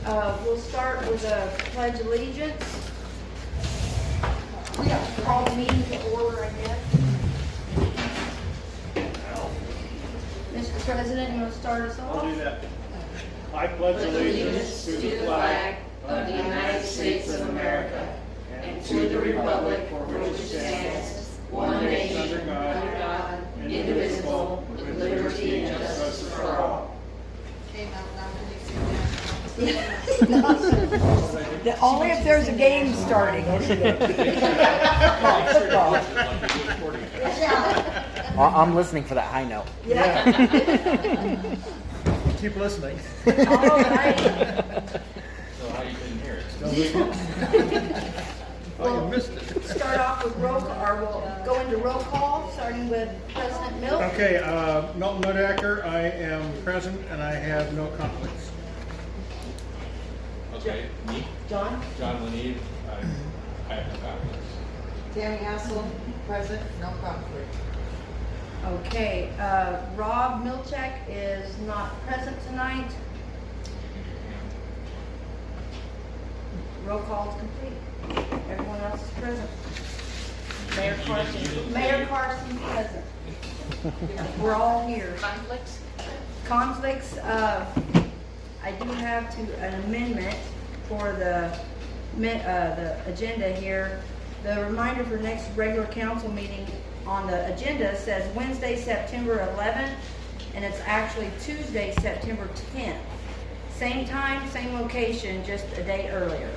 We'll start with a pledge allegiance. We have to call the meeting to order, I guess. Mr. President, you want to start us off? I'll do that. I pledge allegiance to the flag of the United States of America and to the republic for which it stands, one nation, under God, indivisible, with liberty and justice for all. Only if there's a game starting. Football. I'm listening for that high note. Yeah. Keep listening. All right. So how you couldn't hear it? Still listening? Oh, you missed it. Start off with roll call, or we'll go into roll call, starting with President Milk. Okay, Milton Nudacker, I am present and I have no conflicts. Okay, me, John? John Lenneed, I have no conflicts. Tammy Hassel, present, no conflict. Okay, Rob Milchek is not present tonight. Roll call is complete. Everyone else is present. Mayor Carson present. We're all here. Conflicts? Conflicts, I do have an amendment for the agenda here. The reminder for next regular council meeting on the agenda says Wednesday, September 11th, and it's actually Tuesday, September 10th. Same time, same location, just a day earlier.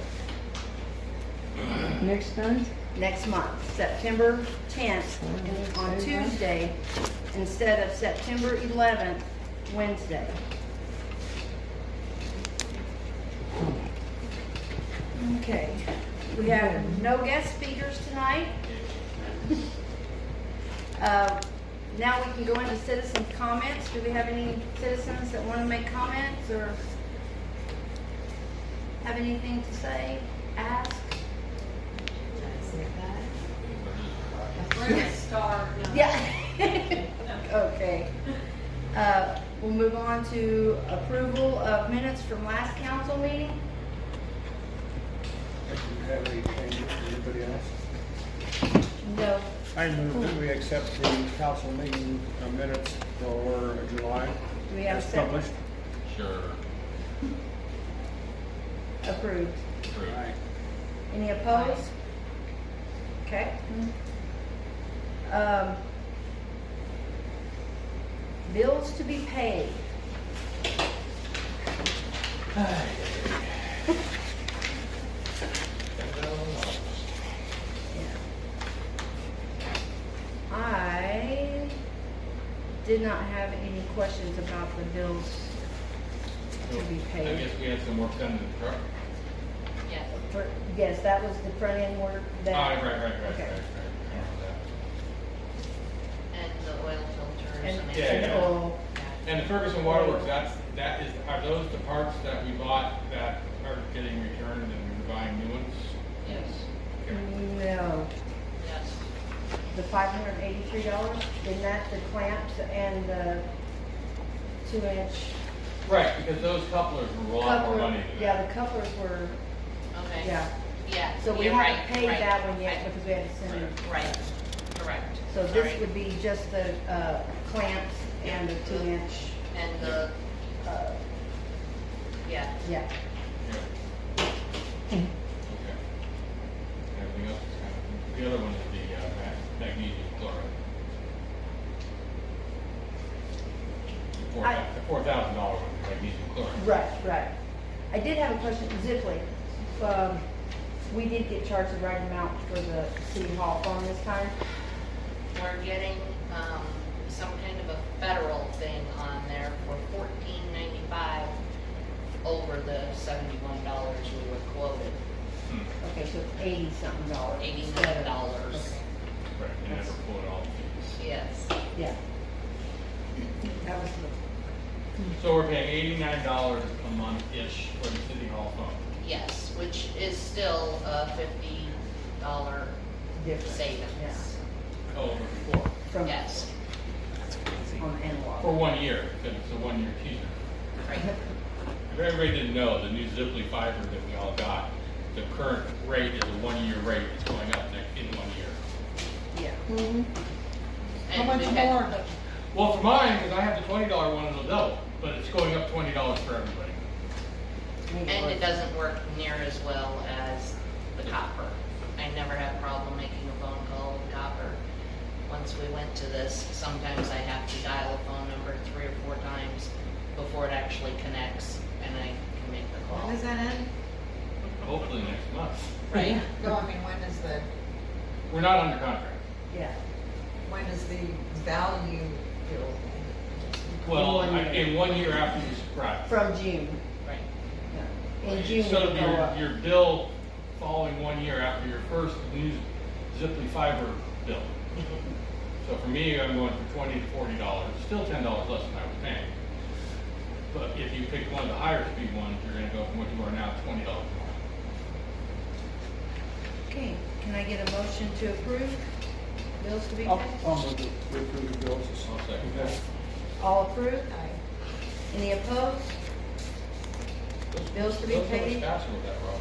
Next month? Next month, September 10th, and on Tuesday, instead of September 11th, Wednesday. Okay, we have no guest speakers tonight. Now we can go into citizen comments. Do we have any citizens that want to make comments or have anything to say, ask? Yeah. Okay. We'll move on to approval of minutes from last council meeting. Do you have any changes? Anybody else? No. I move that we accept the council meeting minutes for July. Do we have a as second? published. Sure. Approved. Approved. Aye. Any opposed? Okay. Bills to be paid. I did not have any questions about the bills to be I paid. guess we had some work done to the truck. Yes. Yes, that was the front end work that. Right. Okay. And the oil filters. And, and Yeah, and yeah. oil. And the Ferguson Waterworks, are those the parts that we bought that are getting returned and we're buying new ones? Yes. Okay. No, Yes. the $583, isn't that the clamps and the 2-inch? Right, because those couplers were a lot more money than Yeah, that. the couplers were, Okay. yeah. Yeah. So we you're haven't right, paid right, that one yet right, because we had to send it. Right. Correct. So Sorry. this would be just the clamps and the 2-inch, And the, yeah. yeah. Yeah. Okay. Everything else is kind of, the other one is the magnesium chloride. The $4,000 one, magnesium chloride. Right. I did have a question, Zipley. We did get charged the right amount for the city hall phone this time. We're getting, some kind of a federal thing on there for $14.95 over the $71 we were quoted. Okay, so it's $80-something dollars. $89. Right, you never pull it all fees. Yes. Yeah. That was So we're paying $89 a month-ish for the city hall phone. Yes, which is still a $50 the difference. savings. Over before. From Yes. on analog. For 1 year, because it's a 1 year teaser. Right. if everybody didn't know, the new Ziply fiber that we all got, the current rate is a 1-year rate. It's going up in 1 year. Yeah. And How much we had- more? Well, for mine, because I have the $20 one, it'll double, but it's going up $20 for everybody. And it doesn't work near as well as the copper. I never had a problem making a phone call with copper. Once we went to this, sometimes I have to dial a phone number 3 or 4 times before it actually connects and I can make the call. When does that end? Hopefully next month. Right? No, I mean, when is the, We're not under contract. Yeah. when is the value bill? Well, In 1 year. in 1 year after you subscribe. From June. Right. Yeah. In June, So it'll go up. your bill following 1 year after your first new Ziply fiber bill. So for me, I'm going from $20 to $40, still $10 less than I was paying. But if you pick one of the higher speed ones, you're gonna go from what you are now to $20 more. Okay, can I get a motion to approve bills to be I'll paid? move to approve the bills. I'll second that. All approved? Aye. Any opposed? Bills to be Go so much paid? faster with that, Rob.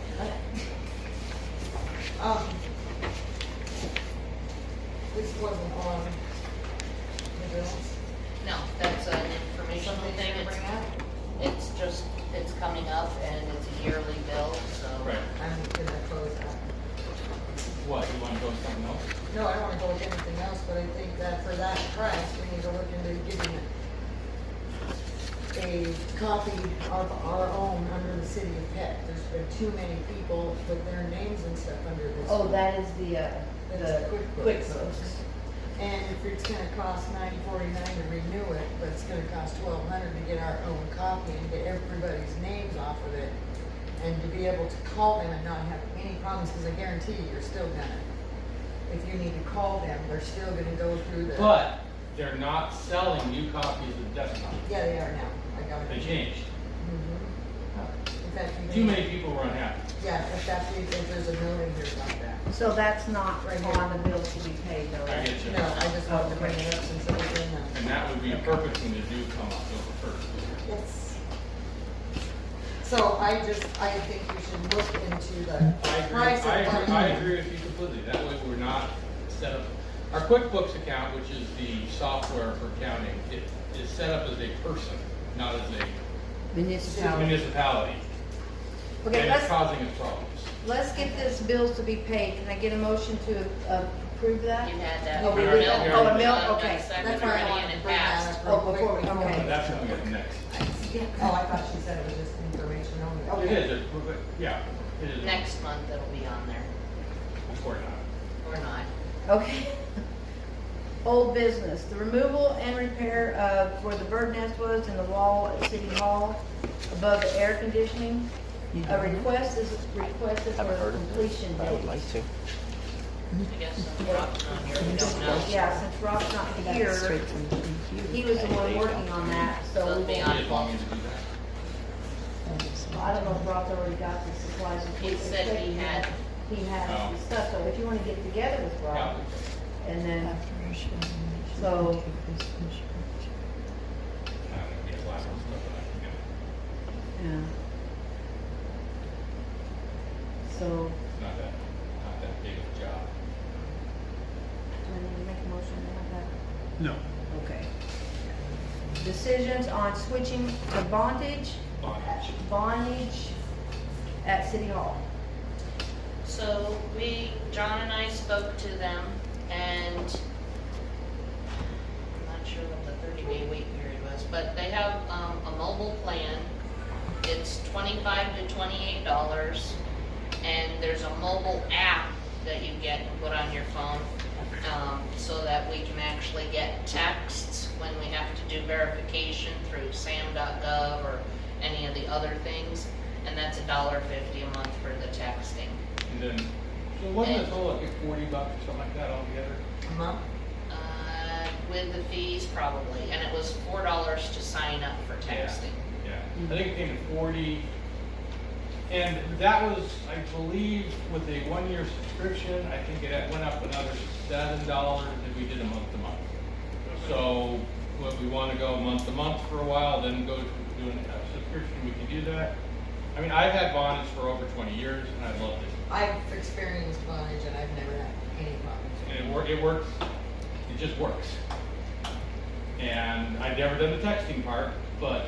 This wasn't on the bills. No, that's an informational Something thing. to bring up? It's just, it's coming up and it's a yearly bill, so. Right. I'm gonna close that. What, you wanna go with something else? No, I don't wanna go with anything else, but I think that for that price, we need to look into giving a copy of our own under the city of Peck. There's been too many people with their names and stuff under this. Oh, that is the That's quick QuickBooks. books. And if it's gonna cost $9.49 to renew it, but it's gonna cost $1,200 to get our own copy and get everybody's names off of it, and to be able to call them and not have any problems, because I guarantee you, you're still gonna, if you need to call them, they're still gonna go through the. But they're not selling new copies of desktop. Yeah, they are now. I got it. They changed. Mhm. In fact, you Too may- many people were unhappy. Yeah, if that's, if there's a note in here about that. So that's not Right here. on the bills to be paid though, I right? get you. No, I just wanted to bring it up since it was in the. And that would be a perfect thing to do come October 1st. Yes. So I think we should look into the price of what. I agree with you completely. That way we're not set up. Our QuickBooks account, which is the software for accounting, it is set up as a person, not as a Municipality. municipality. Okay, And it's let's, causing us problems. let's get this bills to be paid. Can I get a motion to approve that? You had that. Oh, we for did milk. that? Oh, a milk, Done okay. second That's why I already wanted and to it bring that passed. up Oh, real before quick. we- okay. That's what we got next. Oh, I thought she said it was just information only. It is, yeah, it is. Next month it'll be on there, Or not. or not. Okay. Old business, the removal and repair of where the bird nest was in the wall at City Hall above the air conditioning. A request is requested for Haven't a heard of completion I would date. like to. I guess since Rob's not here, we don't know. Yeah, since Rob's not here, he was the one working on that, so So we it'll be will. on. As long as you do that. I don't know if Rob's already got the supplies. He said he had. He had Oh. the stuff, so if you wanna get together with Rob, Yeah. and then, so, I don't know, be a glass of stuff, but I can get it. yeah. So, It's not that big of a job. do I need to make a motion to have that? No. Okay. Decisions on switching to bondage at City Hall. So John and I spoke to them and I'm not sure what the 30-day wait period was, but they have a mobile plan. It's $25 to $28 and there's a mobile app that you get and put on your phone so that we can actually get texts when we have to do verification through sam.gov or any of the other things. And that's $1.50 a month for the texting. And then, so wasn't it total like $40 or something like that altogether? Month? With the fees probably, and it was $4 to sign up for texting. Yeah, I think it came to 40. And that was, I believe, with a 1-year subscription, I think it went up another $7 if we did a month to month. So what we want to go month to month for a while, then go to doing a subscription, we can do that. I mean, I've had Vonage for over 20 years, and I love it. I've experienced Vonage and I've never had any problems. And it works, it just works. And I've never done the texting part, but,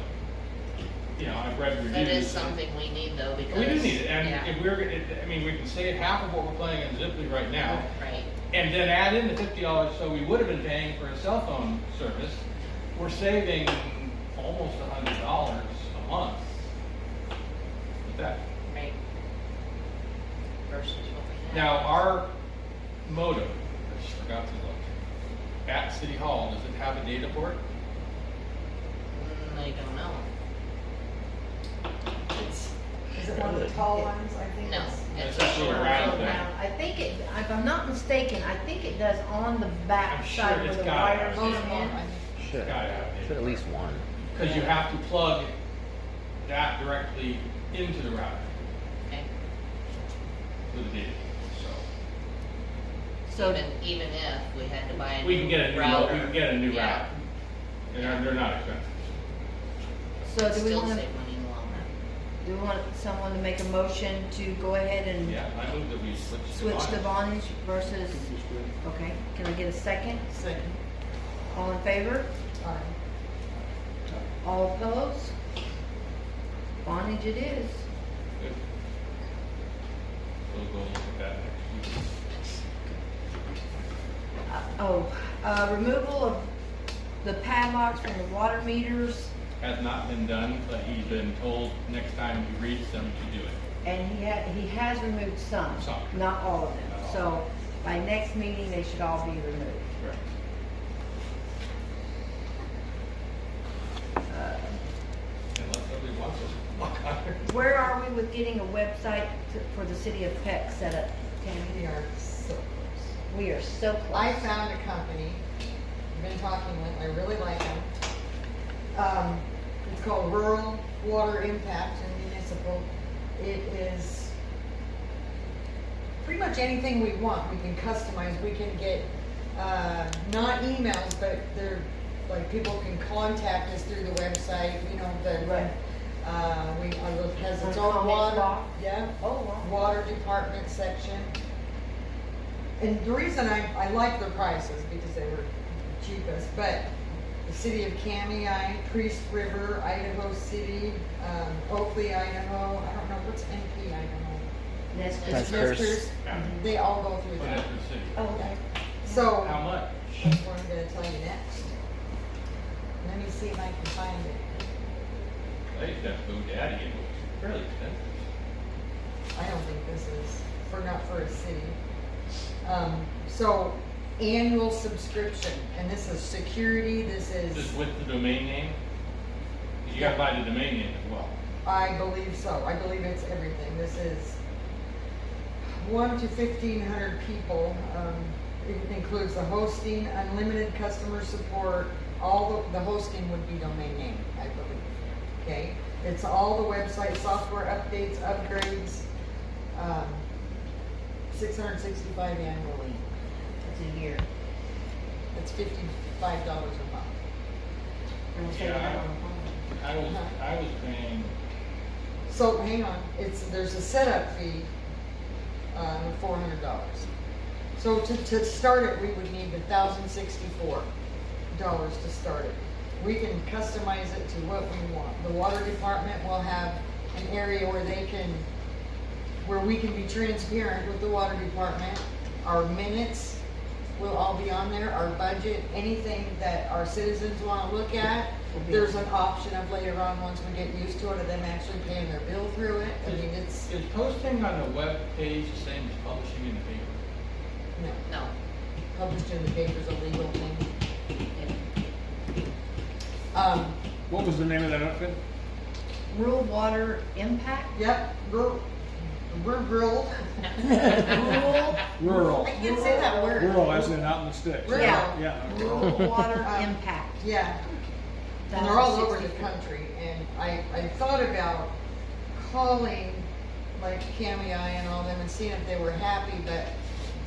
you know, I've read reviews. That is something we need though, because. We do need it, and yeah, if I mean, we can save half of what we're paying on Ziply right now, Right, and then add in the $50, so we would have been paying for a cell phone service. We're saving almost $100 a month with that. right. Versus what we have. Now, our modem, I just forgot to look, at City Hall, does it have a data port? I don't know. Is it one of the tall ones? I think No. it's. It's actually around thing. I think it, if I'm not mistaken, I think it does on the back I'm sure side where it's the gotta wires have come Most of them, in. I think. Should. Gotta have data. Should at least one. Because you have to plug that directly into the router Okay. with the data. So, Even if we had to buy a new We can get a new, router. we can get a new yeah, router. And they're not expensive. so do we Still wanna, save money in the long run. do we want someone to make a motion to go ahead and Yeah, I move that we switch to switch to Vonage. Vonage versus, okay, can I get a second? Second. All in favor? Aye. All opposed? Vonage it is. Good. We'll go look at that next week. Removal of the padlocks from the water meters, Has not been done, but he's been told next time he reads them to do it. and he has removed some, Some. not all of them. Not all. So by next meeting, they should all be removed. Correct. Unless somebody wants us to walk on it. Where are we with getting a website for the city of Peck set up, We Tammy? are so close. We are so close. I found a company, I've been talking with, I really like them. It's called Rural Water Impact and Municipal. It is pretty much anything we want, we can customize, we can get, not emails, but they're, like, people can contact us through the website, you know, Right. it has its An own comment water, box? yeah, Oh, wow. water department section. And the reason I like their prices, because they were cheapest, but the city of Kamei, Priest River, Idaho City, Oakley, Idaho, I don't know, what's NP, Idaho? Nesters. Nesters. Nesters, they all go through Put it that. in the city. Oh, okay. So, How much? that's what I'm gonna tell you next. Let me see if I can find it. I used to have to go daddy, and it was fairly expensive. I don't think this is, not for a city. So, annual subscription, and this is security, this is. Just with the domain name? 'Cause you gotta buy the domain name as well. I believe so. I believe it's everything. This is 1 to 1,500 people. It includes the hosting, unlimited customer support. All the hosting would be domain name, I believe. Okay? It's all the website software updates, upgrades. 665 annually. That's a year. It's $55 a month. And we'll say Yeah. that on the phone. I was paying, So hang on, there's a setup fee of $400. So to start it, we would need $1,064 to start it. We can customize it to what we want. The water department will have an area where we can be transparent with the water department. Our minutes will all be on there, our budget, anything that our citizens wanna look at. There's an option of later on, once we get used to it, of them actually paying their bill through it. I mean, it's, is posting on a web page the same as publishing in the paper? no, No. published in the paper's a legal thing. What was the name of that outfit? Rural water impact? Yep, rural. Rural, Rural. I can't say that word. Rural, as in out in the sticks. Rural. Yeah. rural water impact. Yeah, and they're all over the country, and I thought about calling, like, Kamei and all them and seeing if they were happy, but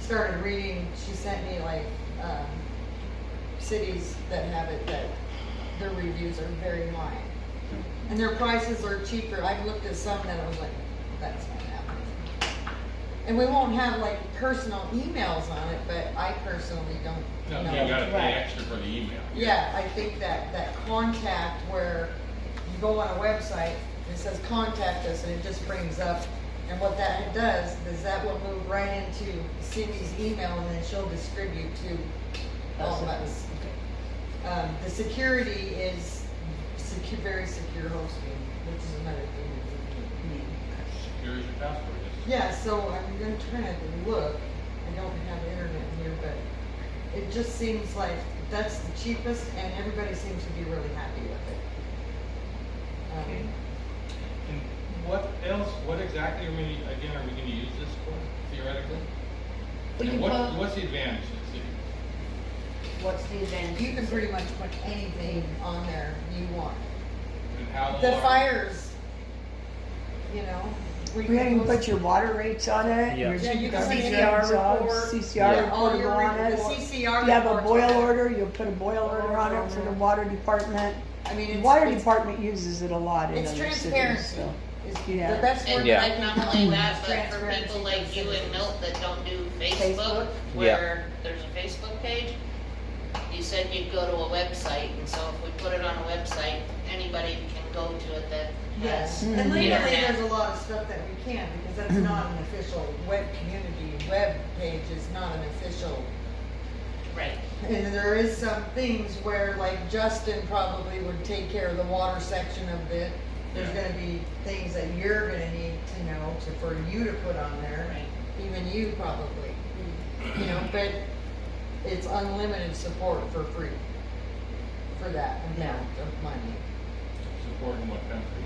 started reading, she sent me, like, cities that have it that their reviews are very high. And their prices are cheaper. I've looked at some that I was like, that's not happening. And we won't have like personal emails on it, but I personally don't No, know. you gotta pay Right. extra for the email. Yeah, I think that contact where you go on a website, it says contact us, and it just brings up, and what that does is that will move right into Cindy's email, and then she'll distribute to all of us. The security is very secure hosting, which is another thing that we need. Secure as your passport is. Yeah, so I'm gonna try to look, I don't have internet here, but it just seems like that's the cheapest, and everybody seems to be really happy with it. And what else, what exactly are we gonna use this for, theoretically? We And can put- what's the advantage to the city? What's the advantage? You can pretty much put anything on there you want. And how The long- fires, you know. You can put your water rates on it, Yeah. your Yeah, you can CCR CCR report, CCR Yeah, all report your, on the it. CCR. You have a reports boil on it. order, you'll put a boil order on it for the water department. I mean, The it's, water it's, department uses it a lot in it's other cities, transparency. so. Is Yeah. the best word And Yeah. that I like can not come only up that, with but is for transparency people like for you and citizens. Milt that don't do Facebook? Facebook, where there's a Facebook page, you said you'd go to a website, and so if we put it on a website, anybody can go to it that Yes, has and legally, internet. there's a lot of stuff that we can't, because that's not an official web page is not an official. Right, And there is some things where, like Justin probably would take care of the water section of it. There's Yeah. gonna be things that you're gonna need to know for you to put on there, right. even you probably. You know, but it's unlimited support for free for that amount of money. Supporting what country?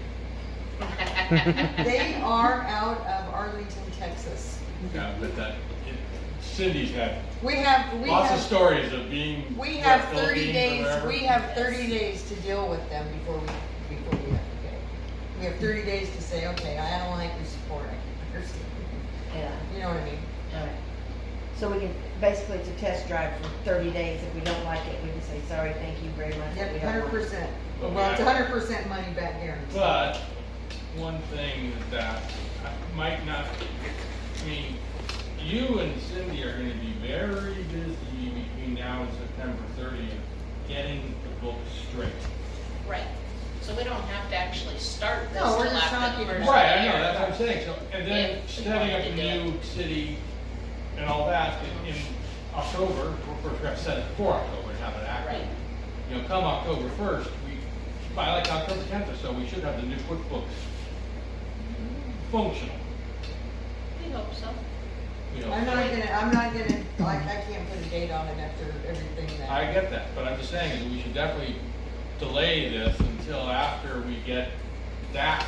They are out of Arlington, Texas. Yeah, but Cindy's had We have lots of stories of being. We have the 30 Philippines or days, wherever. we have 30 days to deal with them before we have to pay. We have 30 days to say, okay, I don't like your support, I understand. Yeah, You know what I mean? alright. So we can, basically it's a test drive for 30 days. If we don't like it, we can say, sorry, thank you very much. Yep, we don't want it." 100%. But Well, it's we have- 100% money back guarantee. But one thing that might not, I mean, you and Cindy are gonna be very busy between now and September 30th, getting the book straight. Right, so we don't have to actually start this No, we're till just after talking the first about- Right, I year. know, that's what I'm saying, so, and then If we setting up wanted a to do new city and all that in October, of course, we have to set it for October and have it active. Right. You know, come October 1st, by like October 10th or so, we should have the new QuickBooks functional. We hope so. You know, I'm not gonna, like, I can't put a date on it after everything that. I get that, but I'm just saying is we should definitely delay this until after we get that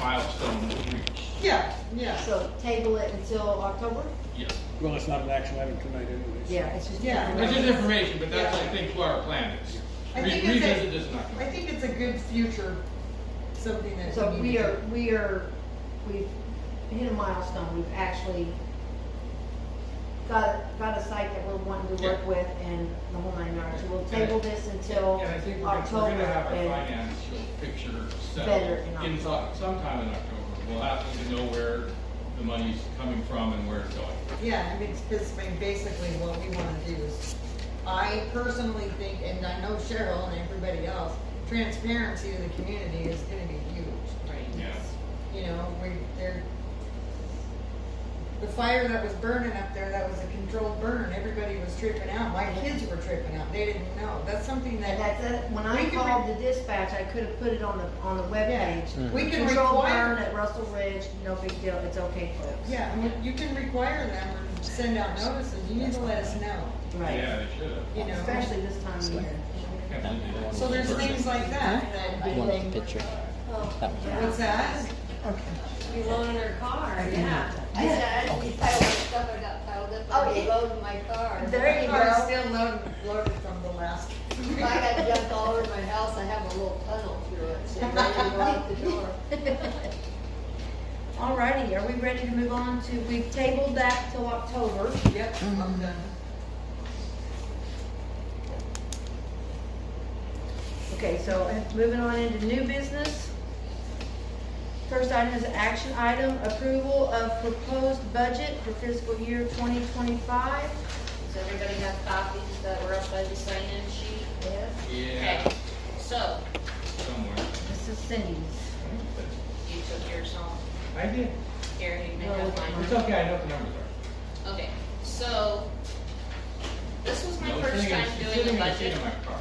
milestone reached. Yeah, yeah. So table it until October? Yeah. Well, it's not an action item tonight anyways. Yeah, it's just. Yeah. It's just information, but that's, I think, what our plan is. I think it's a- Revisit this in I October. think it's a good future, something that. So need we've to hit a milestone, we've actually got a site that we're wanting to work Yeah. with and the whole 9 yards. So we'll table this until And I think we're October gonna have our and, financial picture Better settled in sometime in October. We'll have to know where the money's coming from and where it's going. Yeah, I mean, it's basically what we wanna do is, I personally think, and I know Cheryl and everybody else, transparency to the community is gonna be huge. Right. Yeah. You know, the fire that was burning up there, that was a controlled burn, everybody was tripping out, my kids were tripping out, they didn't know, that's something and that, that's it. When I We can called the dispatch, I could have put it on the Yeah. webpage. we can Control burn require. at Russell Ridge, no big deal, it's okay, folks. Yeah, I mean, you can require them or send out notices, you need to let us know, Right, Yeah, they should have. you know? especially this time of year. Can't believe they didn't. So there's things like that, that I You want the think, picture? Oh, That one. what's that? You loaded her car, yeah. I Yeah. said, I just piled up stuff, I got piled up, Oh, I yeah. loaded my car. There you My car is go. still loaded from the last. If I got jumped all over my house, I have a little tunnel through it, so I'm ready to go out the door. Alrighty, are we ready to move on to, we've tabled that till October. Yep, I'm done. Okay, so moving on into new business. First item is action item, approval of proposed budget for fiscal year 2025. Does everybody have copies that were up by the sign-in sheet? Yes. Yeah, Okay, so, somewhere. This is Cindy's. you took yours home. I did. Here, you may have mine. It's okay, I know what the numbers are. Okay, so, this was my No, it's first sitting in- time it's doing sitting a in the seat budget, of my car.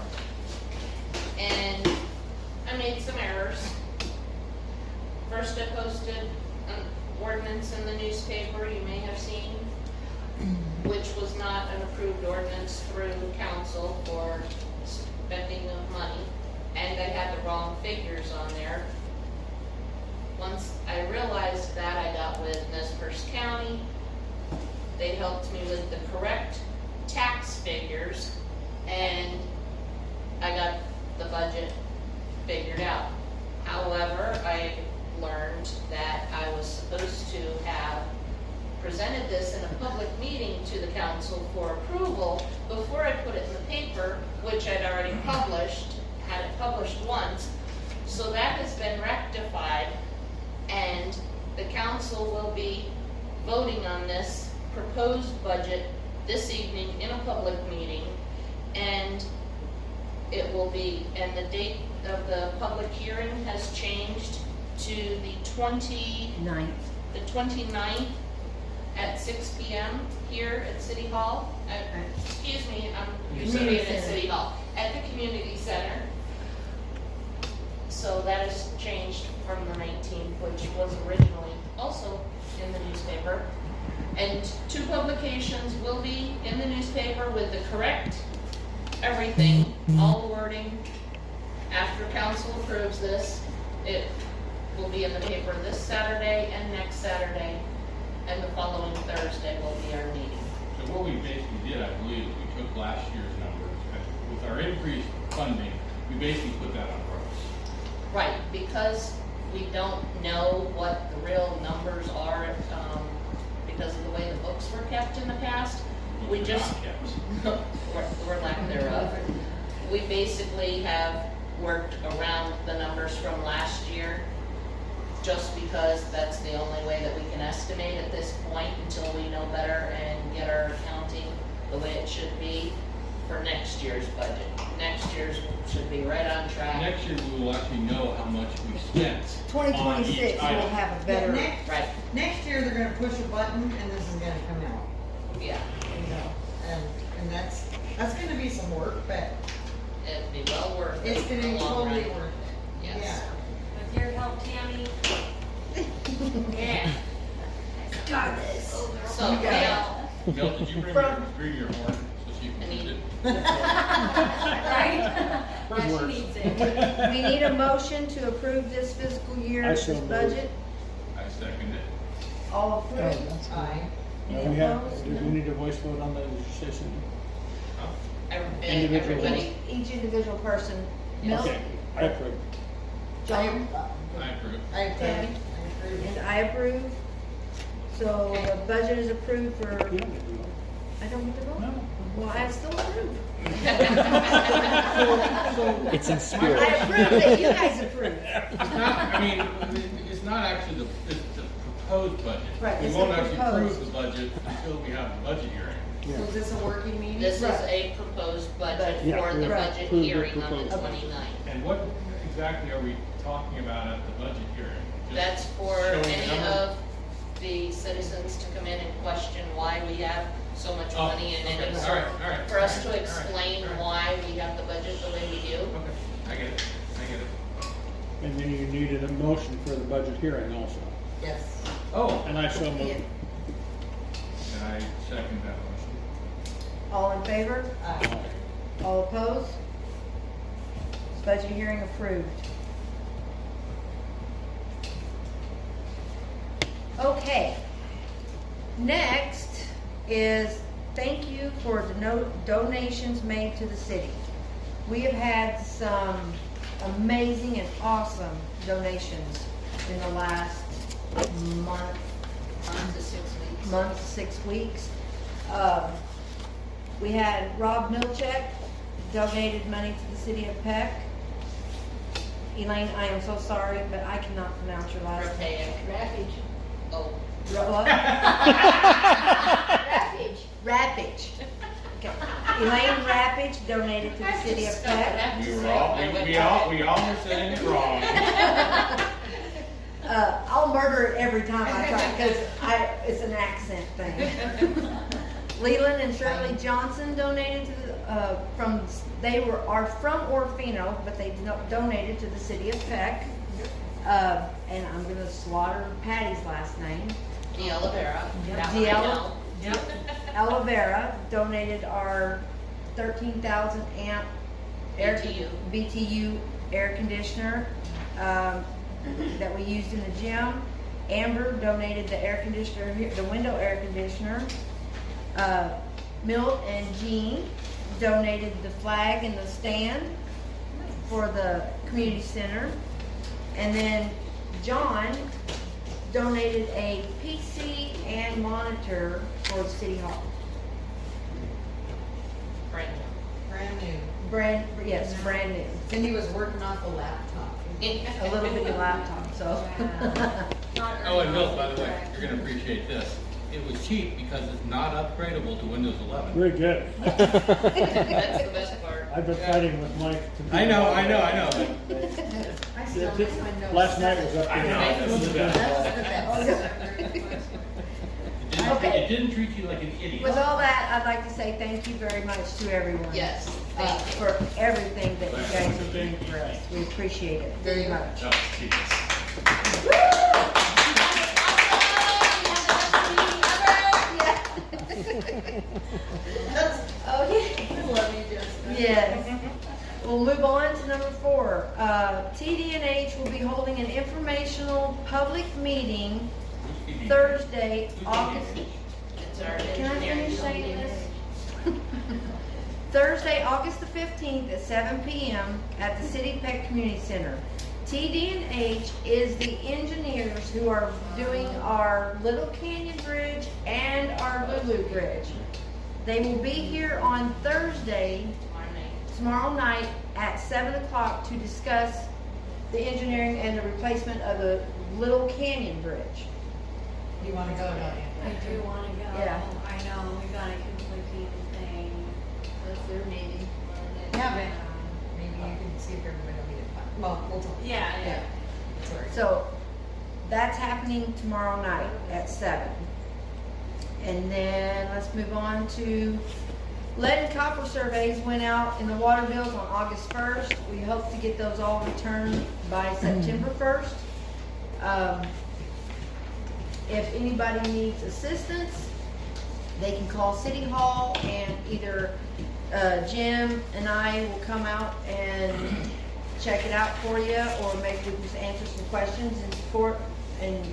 and I made some errors. First, I posted an ordinance in the newspaper, you may have seen, which was not an approved ordinance through council for spending of money, and I had the wrong figures on there. Once I realized that, I got with Nez Perce County. They helped me with the correct tax figures, and I got the budget figured out. However, I learned that I was supposed to have presented this in a public meeting to the council for approval before I put it in the paper, which I'd already published, had it published once. So that has been rectified, and the council will be voting on this proposed budget this evening in a public meeting, and it will be, and the date of the public hearing has changed to the 29th at 6 p.m. here at City Hall. Excuse me, I'm saying it at City Hall, at the community center. So that has changed from the 19th, which was originally also in the newspaper. And 2 publications will be in the newspaper with the correct everything, all the wording. After council approves this, it will be in the paper this Saturday and next Saturday, and the following Thursday will be our meeting. So what we basically did, I believe, is we took last year's numbers, and with our increased funding, we basically put that on rows. Right, because we don't know what the real numbers are, because of the way the books were kept in the past, we just, or lack thereof, we basically have worked around the numbers from last year, just because that's the only way that we can estimate at this point until we know better and get our accounting the way it should be for next year's budget. Next year's should be right on track. Next year, we will actually know how much we spent on 2026 each will item. have a better. Right, Next year, they're gonna push a button and this is gonna come out, yeah, you know, and that's gonna be some work, but it'd be well worth it it's in gonna the be long totally run. worth it. Yes. With your help, Tammy. Yeah. Got this. So, You got yeah, Bill, did you bring your horn so she I can need use it? Right? Yeah, she needs it. We need a motion to approve this fiscal I year's so moved. budget. I second it. All approved? Aye. Any We have, opposed? do we need a voice vote on that, did you say something? Individual everybody, Each individual person. Mel? Okay, I approve. John? I approve. I approve. Tammy? I approve. And I approve. So the budget is approved for, You don't get to vote. I don't get to vote? No. Well, I still approve. It's in I spirit. approve that you guys approve. It's not, I mean, it's not actually it's the proposed budget. Right, We it's won't the actually proposed. approve the budget until we have the budget hearing. So is this a working meeting? this is Right. a proposed budget Yeah, for the right. budget Approve the hearing on the proposed. 29th. And what exactly are we talking about at the budget hearing? Just That's for showing the any number? of the citizens to come in and question why we have so much Oh, money in okay. it. All right, all right. For us to all right, explain all right. why we have the budget the way we do. Okay, I get it, I get it. And then you needed a motion for the budget hearing also. Yes. Oh, And I so moved. Yeah. and I second that motion. All in favor? Aye. All opposed? Budget hearing approved. Okay. Next is thank you for the donations made to the city. We have had some amazing and awesome donations in the last month, 6 weeks. We had Rob Milchek donated money to the city of Peck. Elaine, I am so sorry, but I cannot pronounce your last name. Rapage. Oh. What? Rappage. Okay. Elaine Rappage donated to the city of Peck. We all are saying it wrong. I'll murder it every time I try because it's an accent thing. Leland and Shirley Johnson donated to the, are from Orfino, but they donated to the city of Peck. And I'm gonna slaughter Patty's last name. D'Olivera. Olivera donated our 13,000 amp BTU air conditioner that we used in the gym. Amber donated the air conditioner, the window air conditioner. Milt and Jean donated the flag and the stand for the community center. And then John donated a PC and monitor for the city hall. Brand Brand new. Brand new. Cindy was working off a laptop. new. A little bitty laptop, so. Oh, and Bill, by the way, you're gonna appreciate this. It was cheap because it's not upgradable to Windows 11. Very good. That's the best part. I've been fighting with Mike to do I know. I still miss my notes. Last night was up to I know, him. It didn't treat you like an idiot. With all that, I'd like to say thank you very much to everyone. Yes, thank you. For everything that you guys are doing for us. We appreciate it very much. Oh, Jesus. Okay. Love you, Jessica. Yes. We'll move on to number 4. TD&H will be holding an informational public meeting Thursday, August. It's our Can I engineering finish saying meeting. this? Thursday, August the 15th at 7 p.m. at the City Peck Community Center. TD&H is the engineers who are doing our Little Canyon Bridge and our Lulu Bridge. They will be here on Thursday, tomorrow night at 7 o'clock to discuss the engineering and the replacement of the Little Canyon Bridge. You wanna go, don't you? I do wanna go. Yeah. I know, we got a conflicting thing. That's their meeting. Yeah, but maybe you can see if everybody will meet at 5. Well, we'll talk. Yeah. Sorry. So that's happening tomorrow night at 7. And then let's move on to lead and copper surveys went out in the water bills on August 1st. We hope to get those all returned by September 1st. If anybody needs assistance, they can call City Hall and either Jim and I will come out and check it out for you, or maybe we can just answer some questions and support, and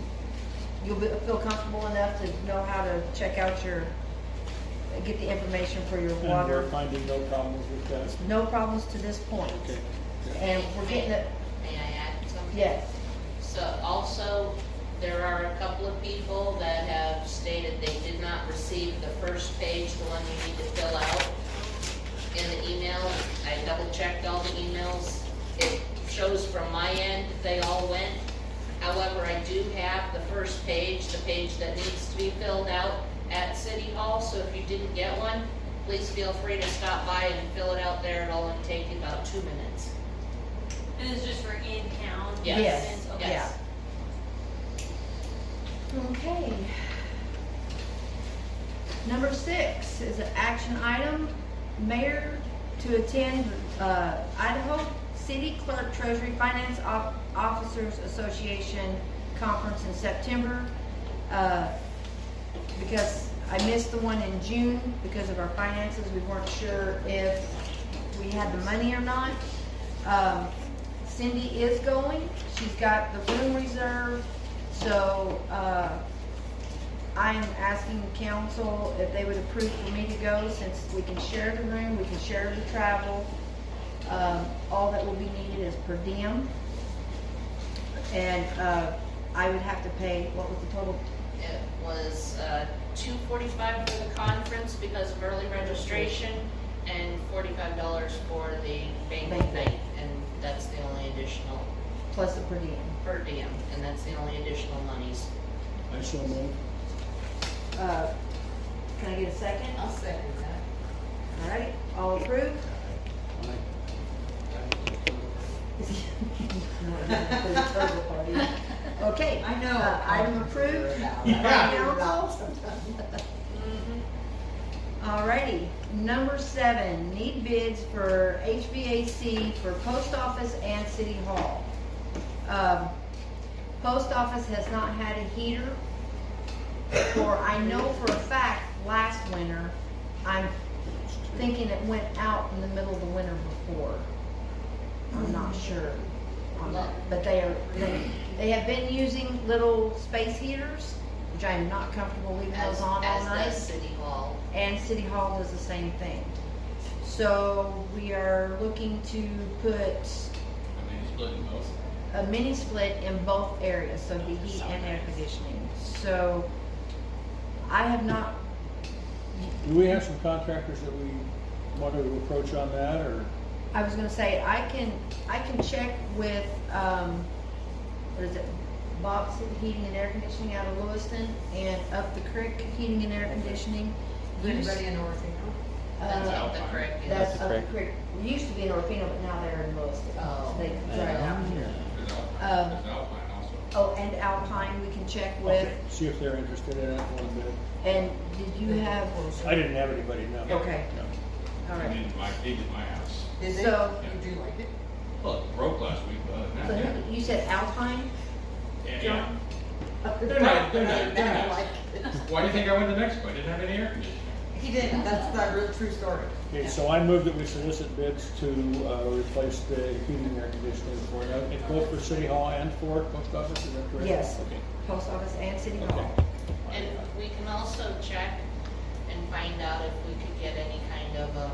you'll feel comfortable enough to know how to check out get the information for your And water. we're finding no problems with that. No problems to this point. Okay. And we're getting it, May I add something? yes. So also, there are a couple of people that have stated they did not receive the first page, the one you need to fill out in the email. I double checked all the emails. It shows from my end that they all went. However, I do have the first page, the page that needs to be filled out at City Hall. So if you didn't get one, please feel free to stop by and fill it out there. It'll only take you about 2 minutes. And it's just for in town? Yes. Yes. Okay. Yes. Okay. Number 6 is an action item, mayor to attend Idaho City Clerk Treasury Finance Officers Association Conference in September. Because I missed the one in June because of our finances, we weren't sure if we had the money or not. Cindy is going, she's got the room reserved, so I'm asking the council if they would approve for me to go, since we can share the room, we can share the travel. All that will be needed is per diem. And I would have to pay, what was the total? It was $245 for the conference because of early registration, and $45 for the banquet night, and that's the only additional plus the per diem. per diem, and that's the only additional monies. I so move. Can I get a second? I'll second that. All right, all approved? Okay. I know. Item approved. Yeah. Council. Alrighty, number 7, need bids for HVAC for post office and city hall. Post office has not had a heater for, I know for a fact, last winter. I'm thinking it went out in the middle of the winter before. I'm not sure on that, but they have been using little space heaters, which I am not comfortable leaving those on all night. As does City Hall. And City Hall does the same thing. So we are looking to put I mean, split in both. a mini split in both areas, so the heat and air conditioning. So I have not, Do we have some contractors that we want to approach on that, or? I was gonna say, I can check with, what is it, Bob's Heating and Air Conditioning out of Lewiston, and Up the Creek Heating and Air Conditioning. Anybody in Orfino? That's Uh, out the creek. That's Up the Up the Creek. Creek. It used to be in Orfino, but now they're in Lewiston. Oh. They drive out here. There's Um, Alpine also. Oh, and Alpine, we can check with. Okay, see if they're interested in it a little bit. And did you have, I didn't have anybody, no. okay, No. all And right. they did my house. Did they? So- Did you like it? Well, it broke last week, but other So than that, you said Alpine? yeah. John? They're nice, they're nice, they're I nice. like it. Why do you think I went to Mexico? I didn't have any air conditioning. He didn't, that's a real true story. Okay, so I move that we solicit bids to replace the heating and air conditioning for, it both for City Hall and for Post Office, is that correct? Yes. Okay. Post Office and City Okay. Hall. And we can also check and find out if we could get any kind of, a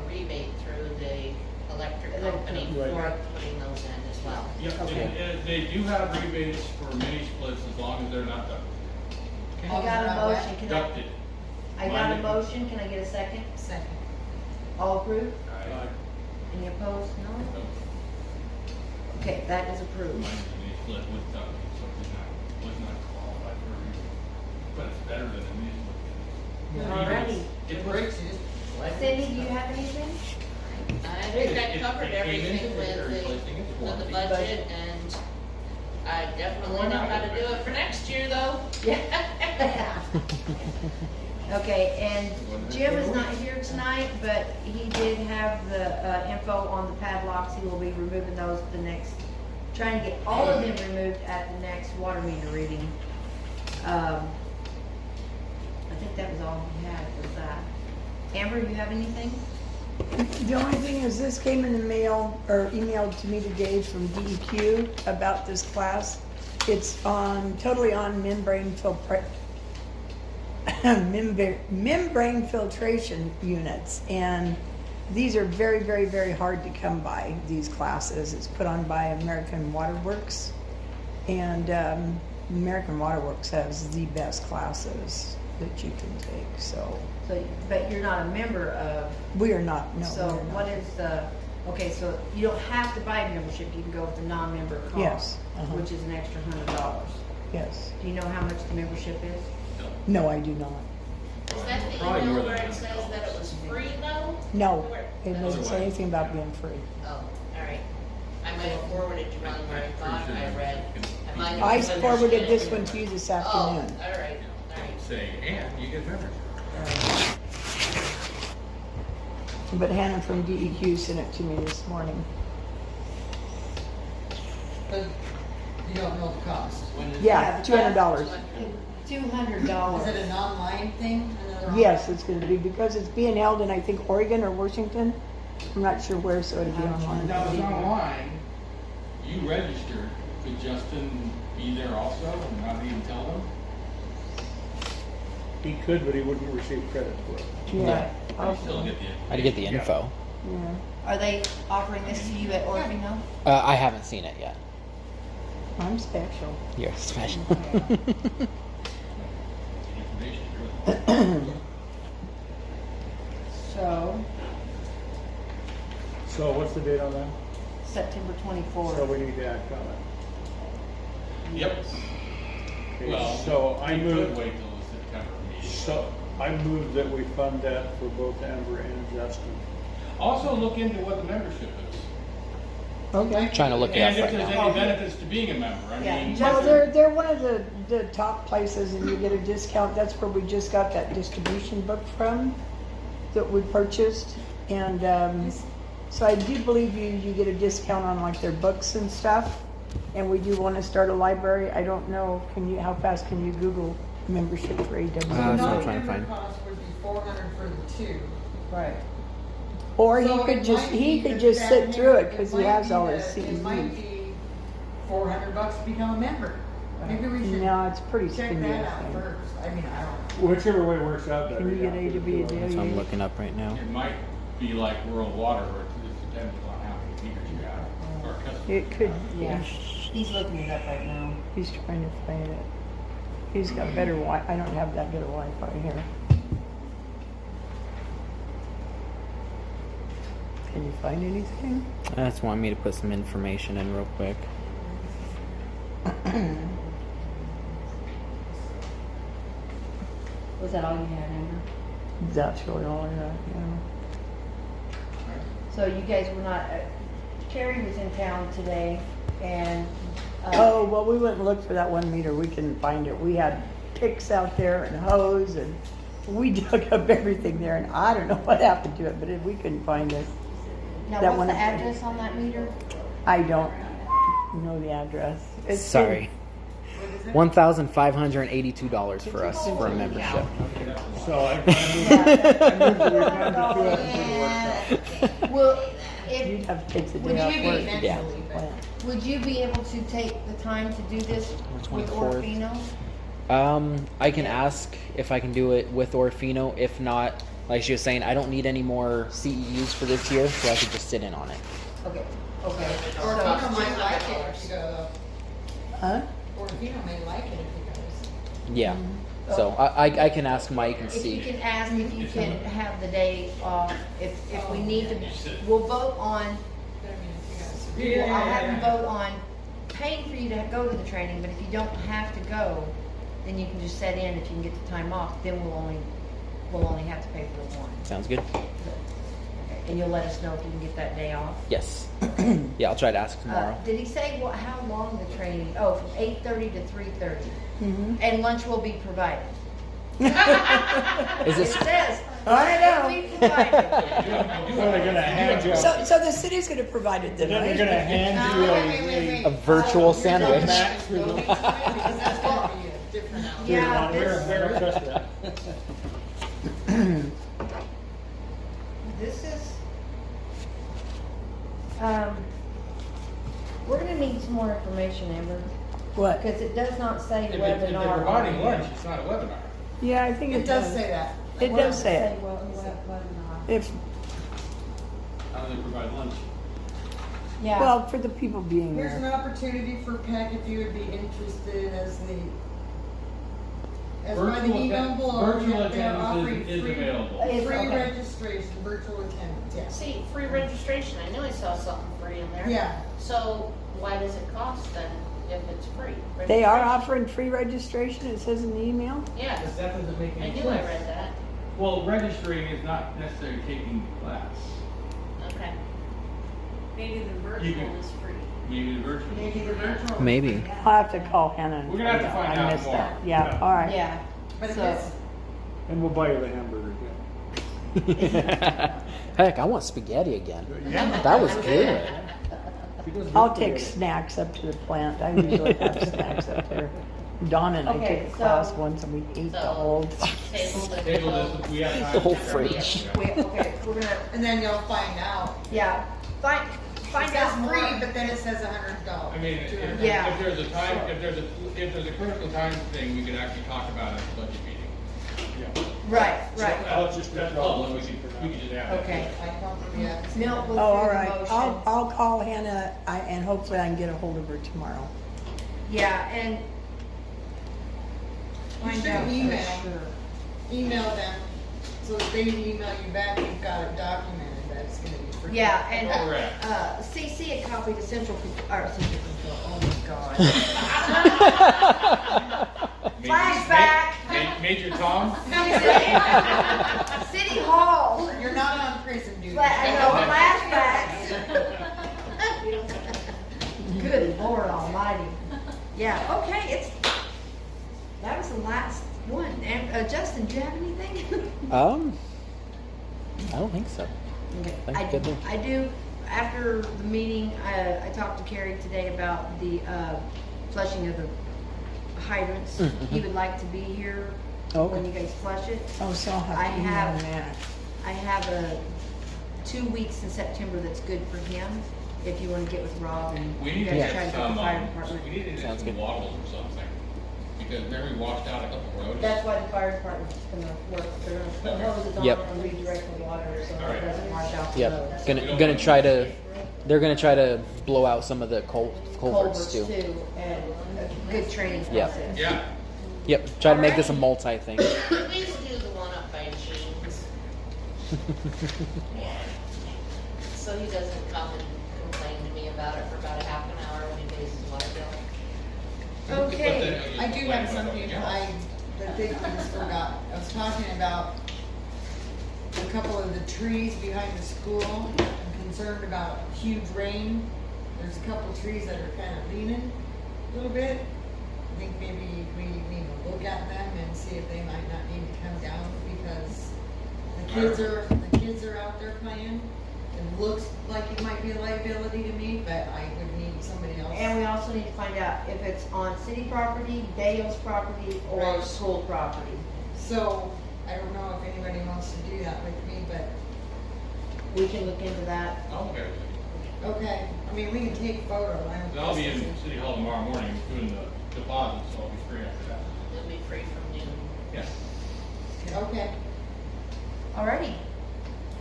rebate through the electric company Right. for putting those in as well. Yep, Okay. and they do have rebates for mini splits as long as they're not I got a motion, can I, ducted. I got a motion, can I get a second? Second. All approved? Right. Any opposed? No? So, Okay, that is approved. mine's a mini split with ducting, so was not qualified for a rebate. But it's better than a mini split. Alrighty. It breaks, you just. Cindy, do you have anything? I think I covered It came into everything they're replacing it with the warranty. budget, and I definitely know how to do it for next year, though. Yeah. Okay, and Jim is not here tonight, but he did have the info on the padlocks. He will be removing those at the next, trying to get all of them removed at the next water meter reading. I think that was all he had, was that. Amber, you have anything? The only thing is this came in the mail or emailed to me today from DEQ about this class. It's totally on membrane filtration units, and these are very, very, very hard to come by, these classes. It's put on by American Water Works, and American Water Works has the best classes that you can take, so So, but you're not a member of, we are not, no, so we are not. what is the, okay, so you don't have to buy a membership, you can go with the non-member cost. Yes, uh-huh. Which is an extra $100. Yes. Do you know how much the membership is? No, I do not. Is that the Probably email more where than it says that it was free, though? No, Where- it doesn't say anything about being free. Oh, all right. I might have forwarded you one where I thought I read. I might have I misunderstood forwarded this it. one to you this Oh, afternoon. all right, all right. Say, and you get membership. But Hannah from DEQ sent it to me this morning. But you don't know the cost. Yeah, $200. $200. Is it an online thing? Another Yes, it's gonna be, because it's being held in, I think, Oregon or Washington. I'm not sure where, so it'll be online. Now, it's online. You registered. Could Justin be there also and not even tell them? He could, but he wouldn't receive credit for it. Yeah. You still get the. I'd get the info. Yeah. Are they offering this to you at Orfino? I haven't seen it yet. I'm special. You're special. Information, really. So, So what's the date on that? September 24th. So we need to act on it. Yep. Okay, Well, so I we could move, wait till the September meeting. so I move that we fund that for both Amber and Justin. Also look into what the membership is. Okay. Trying to look it And up if right there's now. any benefits to being a member, I Yeah, mean. Well, they're one of the top places and you get a discount. That's where we just got that distribution book from that we purchased. And so I do believe you get a discount on like their books and stuff. And we do want to start a library. I don't know, how fast can you Google membership for AWC? That's what I'm No trying to member find. cost would be $400 for the two. Right. Or So he could it just, might he be could that just that sit through it member- because he might has be all his that It might CEUs. be $400 to become a member. Maybe we should No, it's pretty check spendy. that I out think. first. I mean, I don't know. Whichever way works out better. Can you get yeah, A to B a do it. That's what I'm day? looking up right now. It might be like world water, where it depends on how many meters you have, or customers. It could, Yeah. He's looking it up right now. he's trying to find it. He's got better I don't have that good of Wi-Fi here. Can you find anything? I just want me to put some information in real quick. Was that all you had, Amber? That's really all I got, yeah. So you guys were not, Carrie was in town today and. Oh, well, we went and looked for that 1 meter. We couldn't find it. We had picks out there and hose and we dug up everything there and I don't know what happened to it, but we couldn't find it. Now, that what's one- the address on that meter? I don't know the address. It's Sorry. $1,582 for us for a membership. So I move that we fund it to it. Well, You'd if, have to take the Would day off you be work. eventually, but- would you be able to take the time to do this with 24th. Orfino? I can ask if I can do it with Orfino. If not, like she was saying, I don't need any more CEUs for this year, so I could just sit in on it. Okay, Or so, Fino might like it if you go, Huh? or Fino may like it if you goes. Yeah. So I can ask Mike and if you see. can ask if you can have the day off, if we need to, we'll vote on, But I mean, if you guys. I'll have them vote on paying for you to go to the training, but if you don't have to go, then you can just set in, if you can get the time off, then we'll only have to pay for the one. Sounds good. Okay. And you'll let us know if you can get that day off. Yes. Yeah, I'll try to ask tomorrow. Did he say how long the training? Oh, from 8:30 to 3:30. Mm-hmm. And lunch will be provided. Is It this says, I lunch will know. be provided. So they're gonna hand you, So the city's gonna provide it then, then they're right? gonna hand you a virtual sandwich? Back through the- Because that's gonna be a different hour. Yeah, Better trust that. This is, we're gonna need some more information, Amber, What? because it does not say If webinar. they're providing lunch, it's not a webinar. Yeah, I think It does say that. It does say it. Webinar. If, How do they provide lunch? Yeah, well, for the people being Here's an there. opportunity for Peck if you would be interested as by the email below. Virtual they're offering attendance is free- available. It's Free okay. registration, virtual attendance, yes. See, free registration, I knew I saw something free in there. Yeah, So why does it cost then if it's free? They are Registration? offering free registration, it says in the email. Yeah, Because that doesn't make I any knew I sense. read that. Well, registering is not necessarily taking the class. Okay. Maybe the You virtual can- is free. Maybe the virtual. maybe the virtual. Maybe. I'll have to call Hannah and We're gonna have to find I out missed more. that. Yeah, Yeah. all right. yeah. But if So- it's, And we'll buy you the hamburger again. Heck, I want spaghetti again. Yeah. That was good. She doesn't I'll look take good. snacks up to the plant. I usually have snacks up there. Dawn and I Okay, take a so- class once and we ate the So- whole. Table the. Table this, we have time. The whole to- fridge. Okay, we're gonna, and then you'll find out. yeah, find It out says more. free, but then it says $100. I mean, if Yeah. if there's a time, if there's a critical time thing, we could actually talk about it at the budget meeting. Yeah. Right, right. I'll just That's withdraw all, the we motion for could now. just have that. Okay. I don't, yeah. Milt will Oh, all do the right. motion. I'll call Hannah and hopefully I can get a hold of her tomorrow. Yeah, and You find should out email. for sure. Email them, so that they email you back, you've got it documented that's gonna be freaking. Yeah, Where we're and, at. CC a copy to Central Control, oh my God. Flashback. Major Tom? City Hall. You're not on prison duty. Flashbacks. Good Lord Almighty. Yeah, okay, that was the last one. And, Justin, do you have anything? I don't think so. Okay. Thank goodness. I do, after the meeting, I talked to Kerry today about the, flushing of the hydrants. He would like to be here Okay. when you guys flush it. Oh, so I'll have I to email have- Matt. I have 2 weeks in September that's good for him, if you wanna get with Rob and We you need to guys try get to get the some, fire we department. need to get Sounds some good. wattles or something. Because remember we washed out a couple roads? That's why the fire department's gonna work, they're gonna put hoses on Yep. it and redirect the water so it Alright. doesn't wash out the Yep. roads. Gonna try to. They're gonna try to blow out some of the culverts Culverts too. and a good training Yep. process. Yeah. Yep. Try to make this a multi thing. Please do the one up by Jeans, so he doesn't come and complain to me about it for about a half an hour when he pays his water bill. Okay. I do have something, Yeah. the thing I just forgot, I was talking about a couple of the trees behind the school. I'm concerned about huge rain. There's a couple of trees that are kind of leaning a little bit. I think maybe we need to look at them and see if they might not need to come down because the kids are out there playing. It looks like it might be a liability to me, but I would need somebody else. And we also need to find out if it's on city property, Dale's property, or Right. school property. So, I don't know if anybody wants to do that with me, but, We can look into that. I'll look at it. okay, I mean, we can take photos. I'll be in City Hall tomorrow morning doing the deposits, so I'll be free after that. He'll be free from noon. Yeah. Okay, Alrighty.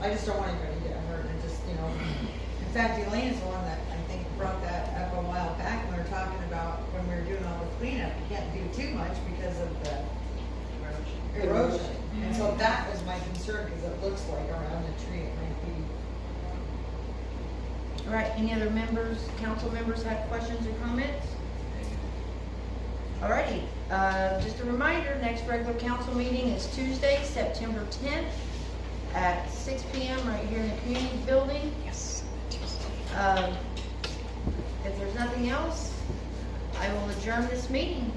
I just don't want anybody to get hurt, and just, in fact, Elaine's the one that I think brought that up a while back when we were talking about, when we were doing all the cleanup, you can't do too much because of the erosion. And so that was my concern, because it looks like around the tree it might be. Alright, any other members, council members have questions or comments? Alrighty, just a reminder, next regular council meeting is Tuesday, September 10th at 6 p.m. right here in the community building. Yes. If there's nothing else, I will adjourn this meeting.